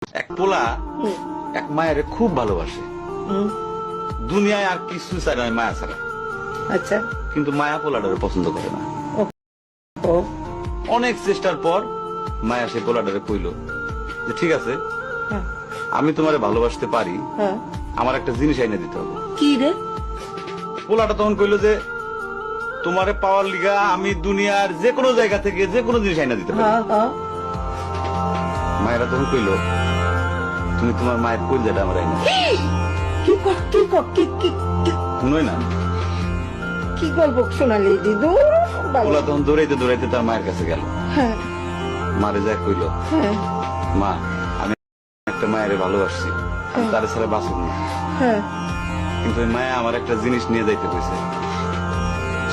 এক পোলা এক মায়ের খুব ভালোবাসে, দুনিয়ায় আর কিছু চায় না মায়া ছাড়া। আচ্ছা, কিন্তু মায়া পোলাটারে পছন্দ করে না। ও অনেক চেষ্টার পর মায়া সে পোলাটারে কইল যে ঠিক আছে, হ্যাঁ, আমি তোমারে ভালোবাসতে পারি, হ্যাঁ। আমার একটা জিনিস আইনে দিতে হবে। কি রে? পোলাটা তখন কইল যে তোমারে পাওয়ার লিগা আমি দুনিয়ার যে কোনো জায়গা থেকে যে কোনো জিনিস আইনা দিতে পারি। হ্যাঁ, হ্যাঁ। মায়েরা তখন কইল তুমি তোমার মায়ের কইলজাটা আমার আইনা দাও। কি ক- কি ক- কি- কি- কি- শুনোই না, কি গল্প শোনালি দিদু? পোলা তখন দৌড়াইতে দৌড়াইতে তার মায়ের কাছে গেল। হ্যাঁ, মারে যা কইল, হ্যাঁ, মা আমি একটা মায়ের ভালোবাসছি, আমি তার ছাড়া বাঁচব না, হ্যাঁ। কিন্তু ওই মায়া আমার একটা জিনিস নিয়ে যাইতে কইছে,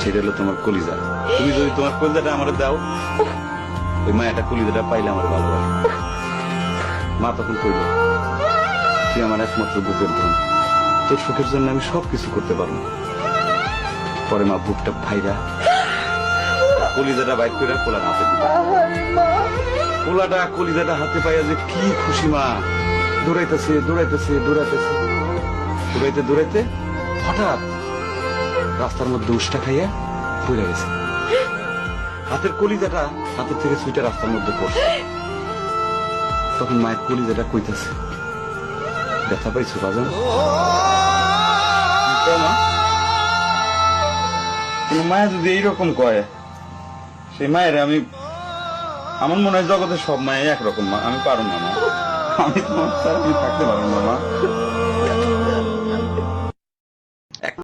সেটা হলো তোমার কলিজা। তুমি যদি তোমার কলিজাটা আমার দাও, ওই মায়াটা কলিজাটা পাইলে আমার ভালোবাসবে। মা তখন কইল তুই আমার একমাত্র বুকের ধন, তোর সুখের জন্য আমি সবকিছু করতে পারবো। পরে মা বুকটা ফাইরা কলিজাটা বাইক করে পোলার হাতে দিল। আহারে মা। পোলাটা কলিজাটা হাতে পাইয়া যে কি খুশি, মা দৌড়াইতেছে দৌড়াইতেছে দৌড়াইতেছে, দৌড়াইতে দৌড়াইতে হঠাৎ রাস্তার মধ্যে উষ্টা খাইয়া পড়ে গেছে। হাতের কলিজাটা হাতের থেকে ছুটে রাস্তার মধ্যে পড়ছে। তখন মায়ের কলিজাটা কইতাছে, ব্যথা পাইছো বাজান? না, কোন মায়া যদি এইরকম কয়, সেই মায়ের আমি, আমার মনে হয় জগতের সব মায়ে একরকম। মা আমি পারো না, মা আমি তোমার ছাড়া আমি থাকতে পারবো না, মা।